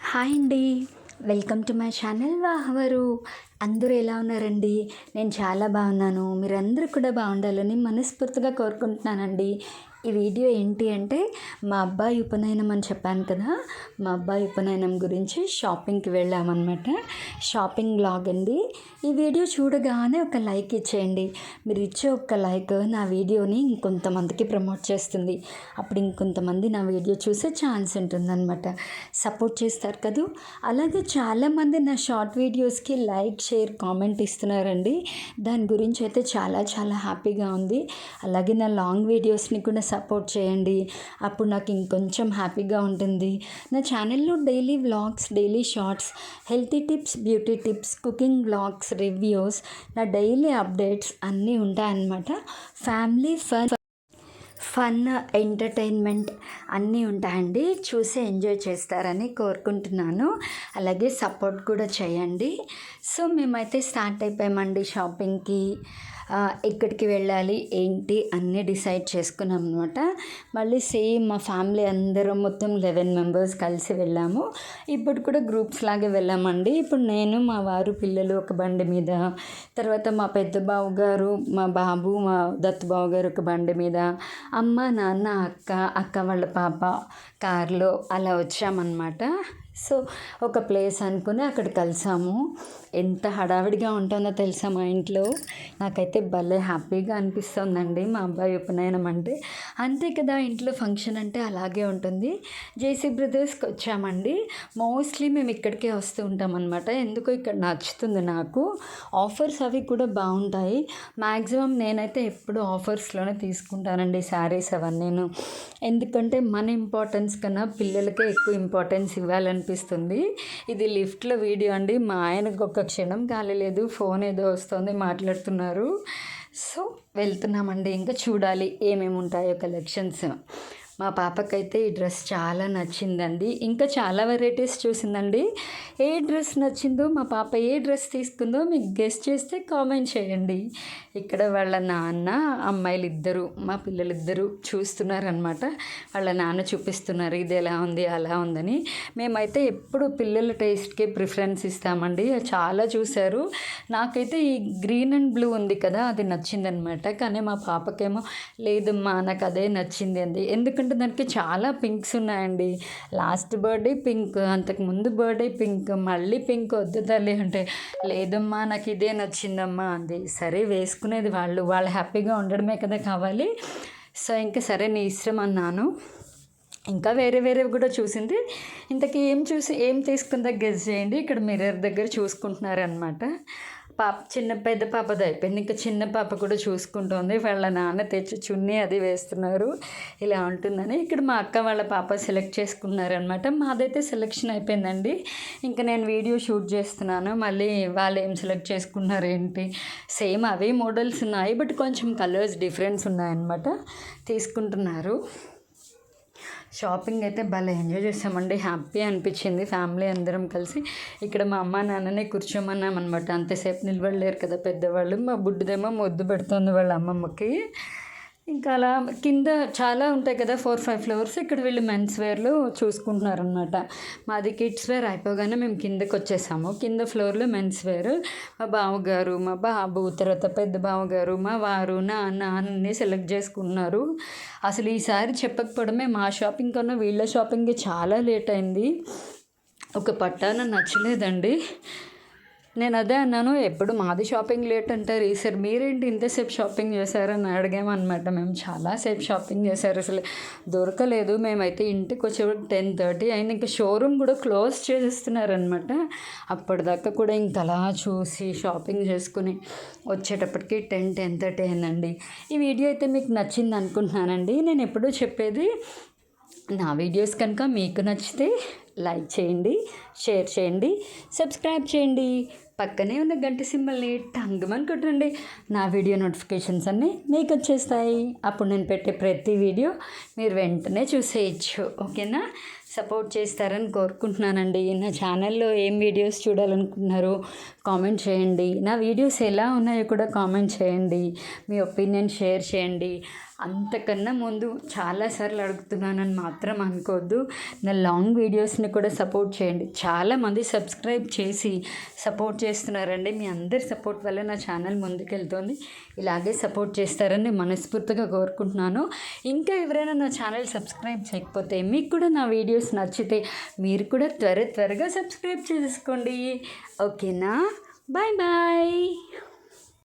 Hi అండి. Welcome to my channel వాహవరు. అందరూ ఎలా ఉన్నారండి? నేను చాలా బాగున్నాను. మీరందరూ కూడా బాగుండాలని మనస్ఫూర్తిగా కోరుకుంటున్నానండి. ఈ వీడియో ఏంటి అంటే మా అబ్బాయి ఉపనయనం అని చెప్పాను కదా, మా అబ్బాయి ఉపనయనం గురించి షాపింగ్కి వెళ్ళామన్నమాట. షాపింగ్ బ్లాగ్ అండి. ఈ వీడియో చూడగానే ఒక లైక్ ఇచ్చేయండి. మీరు ఇచ్చే ఒక్క లైక్ నా వీడియోని ఇంకొంతమందికి ప్రమోట్ చేస్తుంది. అప్పుడు ఇంకొంతమంది నా వీడియో చూసే ఛాన్స్ ఉంటుందన్నమాట. సపోర్ట్ చేస్తారు కదా. అలాగే చాలామంది నా షార్ట్ వీడియోస్కి లైక్, షేర్, కామెంట్ ఇస్తున్నారండి. దాని గురించి అయితే చాలా చాలా హ్యాపీగా ఉంది. అలాగే నా లాంగ్ వీడియోస్ని కూడా సపోర్ట్ చేయండి. అప్పుడు నాకు ఇంకొంచెం హ్యాపీగా ఉంటుంది. నా ఛానల్లో daily vlogs, daily shorts, healthy tips, beauty tips, cooking vlogs, reviews, నా డైలీ అప్డేట్స్ అన్నీ ఉంటాయన్నమాట. ఫ్యామిలీ ఫన్ ఎంటర్టైన్మెంట్ అన్నీ ఉంటాయండి. చూసి ఎంజాయ్ చేస్తారని కోరుకుంటున్నాను. అలాగే సపోర్ట్ కూడా చేయండి. సో మేమైతే స్టార్ట్ అయిపోయామండి షాపింగ్కి. ఎక్కడికి వెళ్ళాలి ఏంటి అన్నీ డిసైడ్ చేసుకున్నాం అనమాట. మళ్ళీ సేమ్ మా ఫ్యామిలీ అందరం మొత్తం 11 మెంబర్స్ కలిసి వెళ్ళాము. ఇప్పుడు కూడా గ్రూప్స్ లాగే వెళ్ళామండి. ఇప్పుడు నేను, మా వారు, పిల్లలు ఒక బండి మీద, తర్వాత మా పెద్ద బావ గారు, మా బాబు, మా దత్తు బావ గారు ఒక బండి మీద, అమ్మ, నాన్న, అక్క వాళ్ళ పాప కార్లో అలా వచ్చామన్నమాట. సో ఒక ప్లేస్ అనుకుని అక్కడ కలిసాము. ఎంత హడావిడిగా ఉంటుందో తెలుసా మా ఇంట్లో. నాకైతే భలే హ్యాపీగా అనిపిస్తుందండి మా అబ్బాయి ఉపనయనం అంటే. అంతే కదా, ఇంట్లో ఫంక్షన్ అంటే అలాగే ఉంటుంది. జేసీ బ్రదర్స్కి వచ్చామండి. మోస్ట్లీ మేము ఇక్కడికే వస్తూ ఉంటాం అనమాట. ఎందుకో ఇక్కడ నచ్చుతుంది నాకు. ఆఫర్స్ అవి కూడా బాగుంటాయి. మ్యాక్సిమం నేనైతే ఎప్పుడు ఆఫర్స్లోనే తీసుకుంటానండి శారీస్ అవన్నీను. ఎందుకంటే మన ఇంపార్టెన్స్ కన్నా పిల్లలకే ఎక్కువ ఇంపార్టెన్స్ ఇవ్వాలనిపిస్తుంది. ఇది లిఫ్ట్లో వీడియో అండి. మా ఆయనకు ఒక క్షణం ఖాళీ లేదు. ఫోన్ ఏదో వస్తుంది, మాట్లాడుతున్నారు. సో వెళ్తున్నామండి. ఇంకా చూడాలి ఏమేమి ఉంటాయో కలెక్షన్స్. మా పాపకైతే ఈ డ్రెస్ చాలా నచ్చిందండి. ఇంకా చాలా వెరైటీస్ చూసిందండి. ఏ డ్రెస్ నచ్చిందో, మా పాప ఏ డ్రెస్ తీసుకుందో మీకు గెస్ చేస్తే కామెంట్ చేయండి. ఇక్కడ వాళ్ళ నాన్న, అమ్మాయిలు ఇద్దరు, మా పిల్లలిద్దరూ చూస్తున్నారనమాట. వాళ్ళ నాన్న చూపిస్తున్నారు ఇది ఎలా ఉంది అలా ఉందని. మేమైతే ఎప్పుడు పిల్లల టేస్ట్కి ప్రిఫరెన్స్ ఇస్తామండి. చాలా చూశారు. నాకైతే ఈ గ్రీన్ అండ్ బ్లూ ఉంది కదా, అది నచ్చిందనమాట. కానీ మా పాపకేమో లేదమ్మా నాకు అదే నచ్చింది అంది. ఎందుకంటే దానికి చాలా పింక్స్ ఉన్నాయండి. లాస్ట్ బర్త్డే పింక్, అంతకుముందు బర్త్డే పింక్, మళ్ళీ పింక్ వద్దు తల్లి అంటే లేదమ్మా నాకు ఇదే నచ్చిందమ్మా అంది. సరే వేసుకునేది వాళ్ళు హ్యాపీగా ఉండడమే కదా కావాలి. సో ఇంకా సరే నీ ఇష్టం అన్నాను. ఇంకా వేరేవి కూడా చూసింది. ఇంతకీ ఏం తీసుకుందా గెస్ చేయండి. ఇక్కడ మిర్రర్ దగ్గర చూసుకుంటున్నారనమాట. పెద్ద పాపది అయిపోయింది. ఇంకా చిన్న పాప కూడా చూసుకుంటుంది. వాళ్ళ నాన్న తెచ్చి చున్నీ అది వేస్తున్నారు. ఇలా ఉంటుందని ఇక్కడ మా అక్క వాళ్ళ పాప సెలెక్ట్ చేసుకున్నారనమాట. మాదైతే సెలెక్షన్ అయిపోయిందండి. ఇంకా నేను వీడియో షూట్ చేస్తున్నాను. మళ్ళీ వాళ్ళు ఏం సెలెక్ట్ చేసుకున్నారు ఏంటి, సేమ్ అవే మోడల్స్ ఉన్నాయి, బట్ కొంచెం కలర్స్ డిఫరెన్స్ ఉన్నాయన్నమాట. తీసుకుంటున్నారు. షాపింగ్ అయితే భలే ఎంజాయ్ చేసామండి. హ్యాపీ అనిపించింది. ఫ్యామిలీ అందరం కలిసి ఇక్కడ మా అమ్మ నాన్ననే కూర్చోమన్నామన్నమాట. అంతసేపు నిలబడలేరు కదా పెద్దవాళ్ళు. మా బుడ్డిదేమో మొద్దు పెడుతుంది వాళ్ళ అమ్మమ్మకి. ఇంకా అలా కింద చాలా ఉంటాయి కదా, 4-5 ఫ్లోర్స్. ఇక్కడ వీళ్ళు మెన్స్ వేర్లో చూసుకుంటున్నారనమాట. మాది కిడ్స్ వేర్ అయిపోగానే మేము కిందకి వచ్చేసాము. కింద ఫ్లోర్లో మెన్స్ వేర్. మా బావగారు, మా బాబు, తర్వాత పెద్ద బావగారు, మా వారు, నాన్న అన్నీ సెలెక్ట్ చేసుకున్నారు. అసలు ఈసారి చెప్పకపోవడమే మా షాపింగ్ కన్నా వీళ్ళ షాపింగ్కి చాలా లేట్ అయింది. ఒక పట్టాన నచ్చలేదండి. నేను అదే అన్నాను, ఎప్పుడు మాది షాపింగ్ లేట్ అంటారు, ఈసారి మీరేంటి ఇంతసేపు షాపింగ్ చేశారని అడిగామన్నమాట. మేము చాలాసేపు షాపింగ్ చేశారు, అసలు దొరకలేదు. మేమైతే ఇంటికి వచ్చేప్పుడు 10:30 అయింది. ఇంకా షోరూమ్ కూడా క్లోజ్ చేసేస్తున్నారనమాట. అప్పటిదాకా కూడా ఇంకా అలా చూసి షాపింగ్ చేసుకుని వచ్చేటప్పటికి 10:30 అయిందండి. ఈ వీడియో అయితే మీకు నచ్చింది అనుకుంటున్నానండి. నేను ఎప్పుడూ చెప్పేది, నా వీడియోస్ కనుక మీకు నచ్చితే లైక్ చేయండి, షేర్ చేయండి, సబ్స్క్రైబ్ చేయండి. పక్కనే ఉన్న గంట సింబల్ని టంగుమని కొట్టండి. నా వీడియో నోటిఫికేషన్స్ అన్నీ మీకు వచ్చేస్తాయి. అప్పుడు నేను పెట్టే ప్రతి వీడియో మీరు వెంటనే చూసేయచ్చు. ఓకేనా? సపోర్ట్ చేస్తారని కోరుకుంటున్నానండి. నా ఛానల్లో ఏం వీడియోస్ చూడాలనుకుంటున్నారో కామెంట్ చేయండి. నా వీడియోస్ ఎలా ఉన్నాయో కూడా కామెంట్ చేయండి. మీ ఒపీనియన్ షేర్ చేయండి. అంతకన్నా ముందు చాలాసార్లు అడుగుతున్నానని మాత్రం అనుకోవద్దు. నా లాంగ్ వీడియోస్ని కూడా సపోర్ట్ చేయండి. చాలామంది సబ్స్క్రైబ్ చేసి సపోర్ట్ చేస్తున్నారండి. మీ అందరి సపోర్ట్ వల్ల నా ఛానల్ ముందుకెళ్తుంది. ఇలాగే సపోర్ట్ చేస్తారని మనస్ఫూర్తిగా కోరుకుంటున్నాను. ఇంకా ఎవరైనా నా ఛానల్ సబ్స్క్రైబ్ చేయకపోతే, మీకు కూడా నా వీడియోస్ నచ్చితే మీరు కూడా త్వరగా సబ్స్క్రైబ్ చేసుకోండి. ఓకేనా? Bye bye.